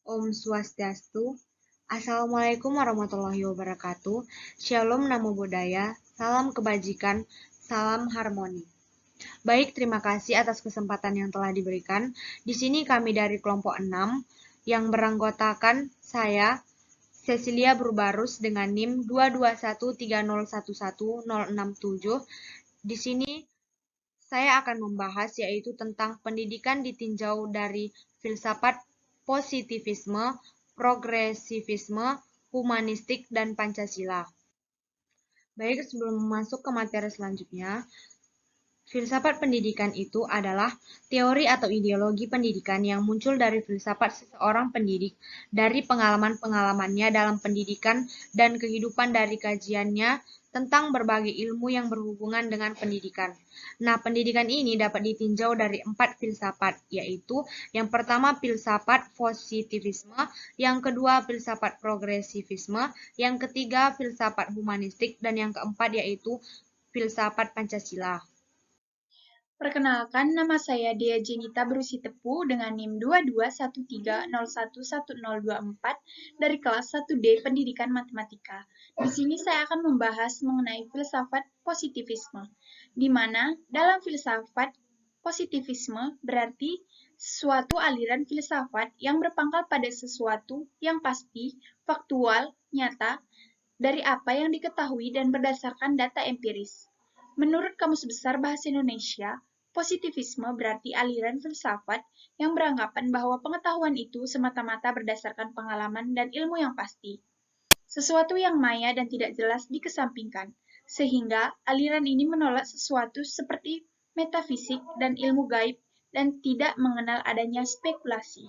Om Swastiastu. Assalamualaikum warahmatullahi wabarakatuh. Shalom Namo Buddhaya. Salam kebajikan, salam harmoni. Baik, terima kasih atas kesempatan yang telah diberikan. Di sini kami dari kelompok 6 yang beranggotakan saya Cecilia Brubarus dengan NIM 22130111067. Di sini saya akan membahas yaitu tentang pendidikan ditinjau dari filsafat positivisme, progresivisme, humanistik, dan Pancasila. Baik, sebelum masuk ke materi selanjutnya, filsafat pendidikan itu adalah teori atau ideologi pendidikan yang muncul dari filsafat seseorang pendidik, dari pengalaman-pengalamannya dalam pendidikan dan kehidupan dari kajiannya tentang berbagai ilmu yang berhubungan dengan pendidikan. Nah, pendidikan ini dapat ditinjau dari 4 filsafat, yaitu yang pertama filsafat positivisme, yang kedua filsafat progresivisme, yang ketiga filsafat humanistik, dan yang keempat yaitu filsafat Pancasila. Perkenalkan, nama saya Dea Jenita Brusitepu dengan NIM 22130111024 dari kelas 1D Pendidikan Matematika. Di sini saya akan membahas mengenai filsafat positivisme, di mana dalam filsafat positivisme berarti suatu aliran filsafat yang berpangkal pada sesuatu yang pasti, faktual, nyata, dari apa yang diketahui dan berdasarkan data empiris. Menurut Kamus Besar Bahasa Indonesia, positivisme berarti aliran filsafat yang beranggapan bahwa pengetahuan itu semata-mata berdasarkan pengalaman dan ilmu yang pasti. Sesuatu yang maya dan tidak jelas dikesampingkan, sehingga aliran ini menolak sesuatu seperti metafisik dan ilmu gaib dan tidak mengenal adanya spekulasi.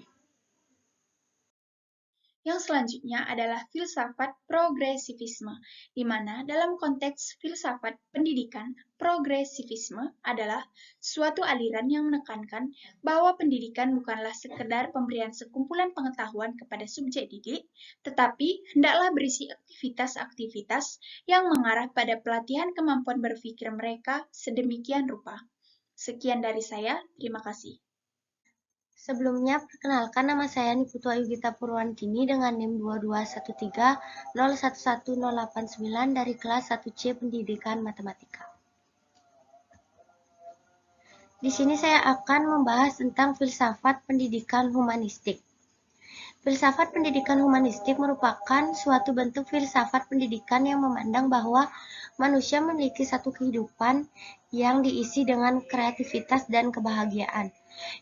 Yang selanjutnya adalah filsafat progresivisme, di mana dalam konteks filsafat pendidikan, progresivisme adalah suatu aliran yang menekankan bahwa pendidikan bukanlah sekedar pemberian sekumpulan pengetahuan kepada subjek didik, tetapi hendaklah berisi aktivitas-aktivitas yang mengarah pada pelatihan kemampuan berpikir mereka sedemikian rupa. Sekian dari saya, terima kasih. Sebelumnya, perkenalkan nama saya Niputu Ayugita Purwantini dengan NIM 22130111089 dari kelas 1C Pendidikan Matematika. Di sini saya akan membahas tentang filsafat pendidikan humanistik. Filsafat pendidikan humanistik merupakan suatu bentuk filsafat pendidikan yang memandang bahwa manusia memiliki satu kehidupan yang diisi dengan kreativitas dan kebahagiaan,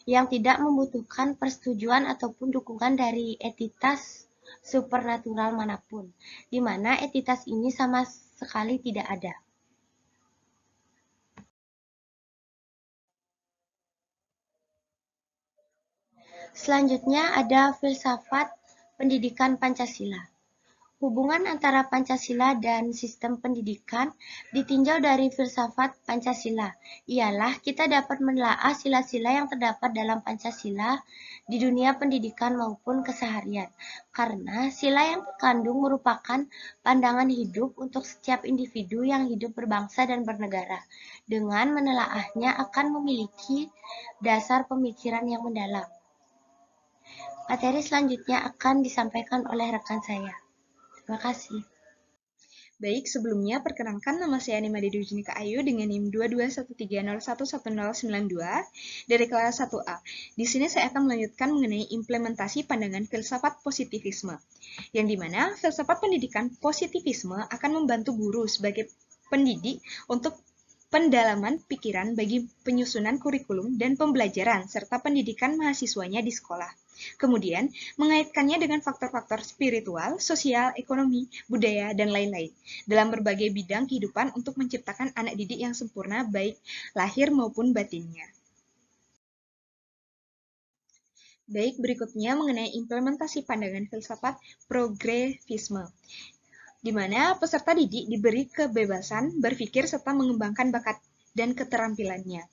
yang tidak membutuhkan persetujuan ataupun dukungan dari entitas supernatural manapun, di mana entitas ini sama sekali tidak ada. Selanjutnya ada filsafat pendidikan Pancasila. Hubungan antara Pancasila dan sistem pendidikan ditinjau dari filsafat Pancasila. Ialah kita dapat menelaah sila-sila yang terdapat dalam Pancasila di dunia pendidikan maupun keseharian. Karena sila yang terkandung merupakan pandangan hidup untuk setiap individu yang hidup berbangsa dan bernegara. Dengan menelaahnya akan memiliki dasar pemikiran yang mendalam. Materi selanjutnya akan disampaikan oleh rekan saya. Terima kasih. Baik, sebelumnya perkenalkan nama saya Nima Dewi Junika Ayu dengan NIM 22130111092 dari kelas 1A. Di sini saya akan melanjutkan mengenai implementasi pandangan filsafat positivisme, yang dimana filsafat pendidikan positivisme akan membantu guru sebagai pendidik untuk pendalaman pikiran bagi penyusunan kurikulum dan pembelajaran serta pendidikan mahasiswanya di sekolah. Kemudian, mengaitkannya dengan faktor-faktor spiritual, sosial, ekonomi, budaya, dan lain-lain dalam berbagai bidang kehidupan untuk menciptakan anak didik yang sempurna baik lahir maupun batinnya. Baik, berikutnya mengenai implementasi pandangan filsafat progresivisme, di mana peserta didik diberi kebebasan berpikir serta mengembangkan bakat dan keterampilannya.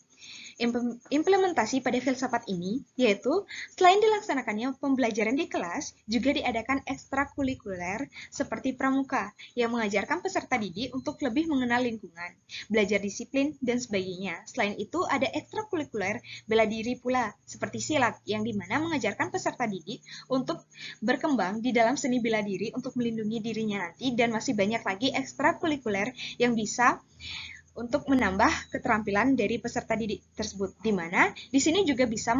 Implementasi pada filsafat ini yaitu selain dilaksanakannya pembelajaran di kelas, juga diadakan ekstrakurikuler seperti pramuka yang mengajarkan peserta didik untuk lebih mengenal lingkungan, belajar disiplin, dan sebagainya. Selain itu, ada ekstrakurikuler bela diri pula seperti silat yang dimana mengajarkan peserta didik untuk berkembang di dalam seni bela diri untuk melindungi dirinya nanti, dan masih banyak lagi ekstrakurikuler yang bisa untuk menambah keterampilan dari peserta didik tersebut, di mana di sini juga bisa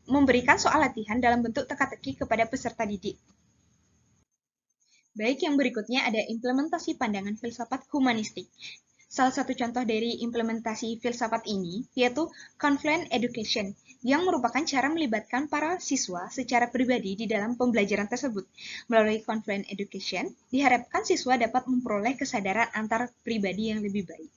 memberikan soal latihan dalam bentuk teka-teki kepada peserta didik. Baik, yang berikutnya ada implementasi pandangan filsafat humanistik. Salah satu contoh dari implementasi filsafat ini yaitu Confluent Education, yang merupakan cara melibatkan para siswa secara pribadi di dalam pembelajaran tersebut. Melalui Confluent Education, diharapkan siswa dapat memperoleh kesadaran antar pribadi yang lebih baik.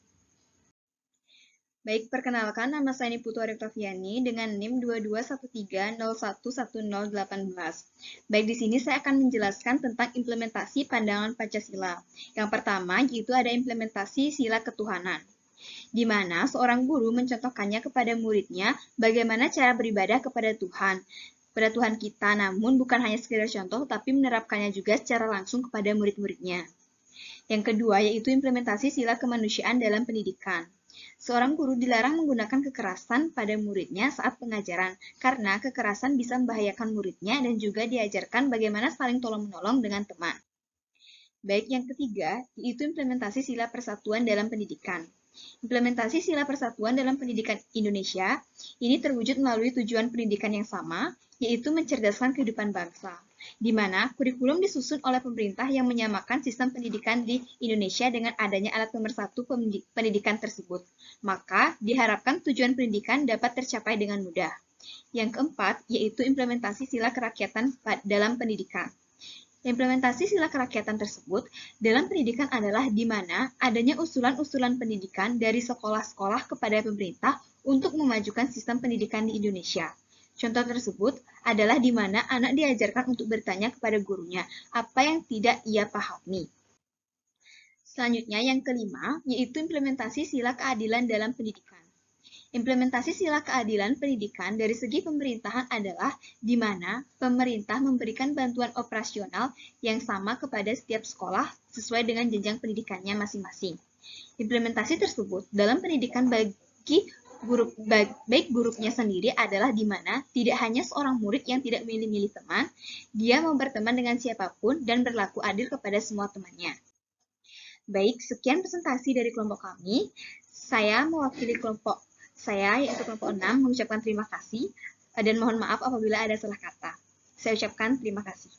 Baik, perkenalkan, nama saya Niputu Arifrafiani dengan NIM 2213011018. Baik, di sini saya akan menjelaskan tentang implementasi pandangan Pancasila. Yang pertama, yaitu ada implementasi sila ketuhanan, di mana seorang guru mencontohkannya kepada muridnya bagaimana cara beribadah kepada Tuhan kita, namun bukan hanya sekedar contoh, tapi menerapkannya juga secara langsung kepada murid-muridnya. Yang kedua, yaitu implementasi sila kemanusiaan dalam pendidikan. Seorang guru dilarang menggunakan kekerasan pada muridnya saat pengajaran, karena kekerasan bisa membahayakan muridnya dan juga diajarkan bagaimana saling tolong-menolong dengan teman. Baik, yang ketiga, yaitu implementasi sila persatuan dalam pendidikan. Implementasi sila persatuan dalam pendidikan Indonesia ini terwujud melalui tujuan pendidikan yang sama, yaitu mencerdaskan kehidupan bangsa, di mana kurikulum disusun oleh pemerintah yang menyamakan sistem pendidikan di Indonesia dengan adanya alat pemersatu pendidikan tersebut. Maka, diharapkan tujuan pendidikan dapat tercapai dengan mudah. Yang keempat, yaitu implementasi sila kerakyatan dalam pendidikan. Implementasi sila kerakyatan tersebut dalam pendidikan adalah di mana adanya usulan-usulan pendidikan dari sekolah-sekolah kepada pemerintah untuk memajukan sistem pendidikan di Indonesia. Contoh tersebut adalah di mana anak diajarkan untuk bertanya kepada gurunya apa yang tidak ia pahami. Selanjutnya, yang kelima, yaitu implementasi sila keadilan dalam pendidikan. Implementasi sila keadilan pendidikan dari segi pemerintahan adalah di mana pemerintah memberikan bantuan operasional yang sama kepada setiap sekolah sesuai dengan jenjang pendidikannya masing-masing. Implementasi tersebut dalam pendidikan baik grupnya sendiri adalah di mana tidak hanya seorang murid yang tidak milih-milih teman, dia mau berteman dengan siapapun dan berlaku adil kepada semua temannya. Baik, sekian presentasi dari kelompok kami. Saya mewakili kelompok saya, yaitu kelompok 6, mengucapkan terima kasih dan mohon maaf apabila ada salah kata. Saya ucapkan terima kasih.